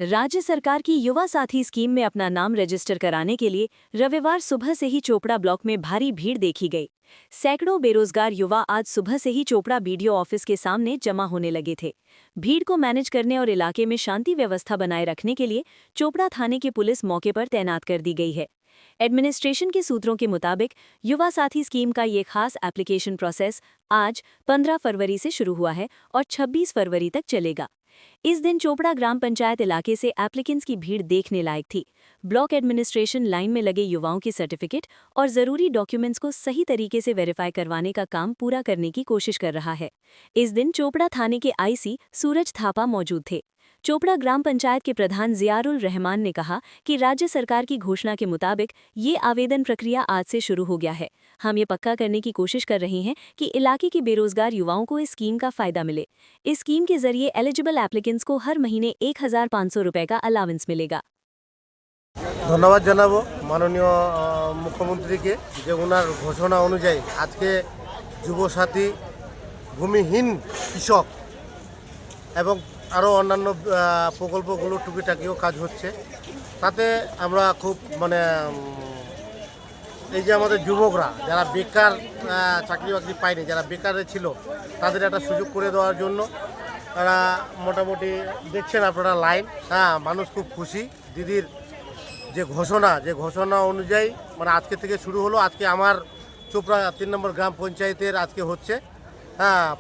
राज्य सरकार की युवा साथी स्कीम में अपना नाम रजिस्टर कराने के लिए रविवार सुबह से ही चोपड़ा ब्लॉक में भारी भीड़ देखी गई। सैकड़ों बेरोजगार युवा आज सुबह से ही चोपड़ा बीडीओ ऑफिस के सामने जमा होने लगे थे। भीड़ को मैनेज करने और इलाके में शांति व्यवस्था बनाए रखने के लिए चोपड़ा थाने की पुलिस मौके पर तैनात कर दी गई है। एडमिनिस्ट्रेशन के सूत्रों के मुताबिक युवा साथी स्कीम का ये खास एप्लीकेशन प्रोसेस आज 15 फरवरी से शुरू हुआ है और 26 फरवरी तक चलेगा। इस दिन चोपड़ा ग्राम पंचायत इलाके से एप्लीकेंट्स की भीड़ देखने लायक थी। ब्लॉक एडमिनिस्ट्रेशन लाइन में लगे युवाओं के सर्टिफिकेट और जरूरी डॉक्यूमेंट्स को सही तरीके से वेरीफाई करवाने का काम पूरा करने की कोशिश कर रहा है। इस दिन चोपड़ा थाने के आईसी सूरज थापा मौजूद थे। चोपड़ा ग्राम पंचायत के प्रधान जियारुल रहमान ने कहा कि राज्य सरकार की घोषणा के मुताबिक ये आवेदन प्रक्रिया आज से शुरू हो गया है। हम ये पक्का करने की कोशिश कर रहे हैं कि इलाके के बेरोजगार युवाओं को इस स्कीम का फायदा मिले। इस स्कीम के जरिए एलिजिबल एप्लीकेंट्स को हर महीने 1500 रुपए का अलावेंस मिलेगा। ধন্যবাদ জানাবো মাননীয় মুখ্যমন্ত্রীকে যে ওনার ঘোষণা অনুযায়ী আজকে যুবসাথী ভূমিহীন কৃষক এবং আরও অন্যান্য প্রকল্পগুলো টুকিটাকিও কাজ হচ্ছে। তাতে আমরা খুব এই যে আমাদের যুবকরা যারা বেকার চাকরি বাকরি পায়নি, যারা বেকারে ছিল, তাদের একটা সুযোগ করে দেওয়ার জন্য তারা মোটামুটি দেখছেন আপনারা লাইন। মানুষ খুব খুশি। দিদির যে ঘোষণা অনুযায়ী আজকে থেকে শুরু হলো। আজকে আমার চোপড়া 3 নম্বর গ্রাম পঞ্চায়েতের আজকে হচ্ছে।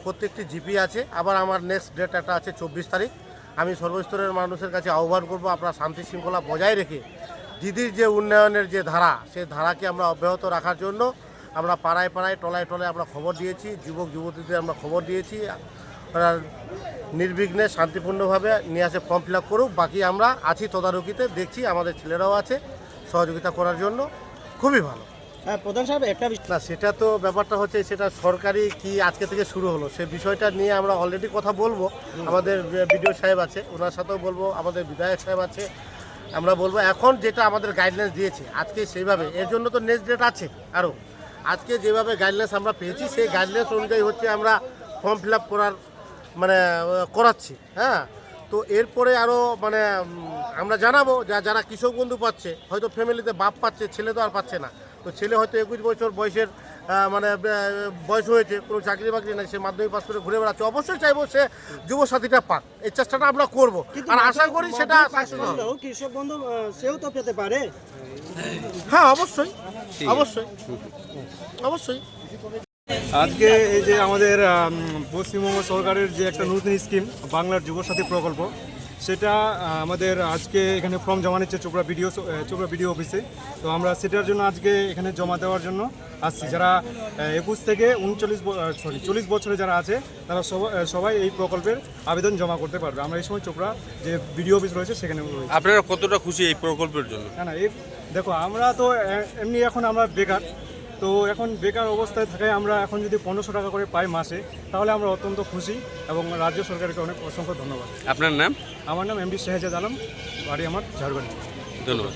প্রত্যেকটি জিপি আছে। আবার আমার নেক্সট ডেট একটা আছে 24 তারিখ। আমি সর্বস্তরের মানুষের কাছে আহ্বান করব আপনারা শান্তি শৃঙ্খলা বজায় রেখে দিদির যে উন্নয়নের যে ধারা, সেই ধারাকে আমরা অব্যাহত রাখার জন্য আমরা পাড়ায় পাড়ায় টলায় টলায় আমরা খবর দিয়েছি, যুবক যুবতীদের আমরা খবর দিয়েছি ওরা নির্বিঘ্নে শান্তিপূর্ণভাবে নিয়ে আসে ফর্ম ফিল আপ করুক। বাকি আমরা আছি তদারকিতে, দেখছি আমাদের ছেলেরাও আছে সহযোগিতা করার জন্য। খুবই ভালো। হ্যাঁ প্রধান সাহেব, একটা না সেটা তো ব্যাপারটা হচ্ছে সেটা সরকারি কি আজকে থেকে শুরু হলো সেই বিষয়টা নিয়ে আমরা অলরেডি কথা বলবো। আমাদের বিডিও সাহেব আছে, ওনার সাথেও বলবো, আমাদের বিধায়ক সাহেব আছে, আমরা বলবো। এখন যেটা আমাদের গাইডলাইন্স দিয়েছে আজকে সেইভাবে, এর জন্য তো নেক্সট ডেট আছে আরও। আজকে যেভাবে গাইডলাইন্স আমরা পেয়েছি সেই গাইডলাইন্স অনুযায়ী হচ্ছে আমরা ফর্ম ফিল আপ করাচ্ছি। তো এরপরে আরও আমরা জানাবো যারা কৃষক বন্ধু পাচ্ছে, হয়তো ফ্যামিলিতে বাপ পাচ্ছে, ছেলে তো আর পাচ্ছে না। তো ছেলে হয়তো 21 বছর বয়সের বয়স হয়েছে, কোনো চাকরি বাকরি নাই, সে মাধ্যমিক পাস করে ঘুরে বেড়াচ্ছে। অবশ্যই চাইবো সে যুবসাথীটা পাক, এই চেষ্টাটা আমরা করবো আর আশা করি সেটা কৃষক বন্ধু সেও তো পেতে পারে। হ্যাঁ অবশ্যই অবশ্যই অবশ্যই। আজকে এই যে আমাদের পশ্চিমবঙ্গ সরকারের যে একটা নতুন স্কিম বাংলার যুবসাথী প্রকল্প, সেটা আমাদের আজকে এখানে ফর্ম জমা নিচ্ছে চোপড়া বিডিও অফিসে। তো আমরা সেটার জন্য আজকে এখানে জমা দেওয়ার জন্য আসছি। যারা 21 থেকে 40 বছরে যারা আছে তারা সবাই এই প্রকল্পের আবেদন জমা করতে পারবে। আমরা এই সময় চোপড়া যে বিডিও অফিস রয়েছে সেখানে। আপনারা কতটা খুশি এই প্রকল্পের জন্য? না এই দেখো, আমরা তো এমনি এখন আমরা বেকার, তো এখন বেকার অবস্থায় থাকায় আমরা এখন যদি 1500 টাকা করে পাই মাসে, তাহলে আমরা অত্যন্ত খুশি এবং রাজ্য সরকারকে অনেক অসংখ্য ধন্যবাদ। আপনার নাম? আমার নাম এমডি শাহজাদ আলম, বাড়ি আমার ঝাড়গ্রাম। ধন্যবাদ।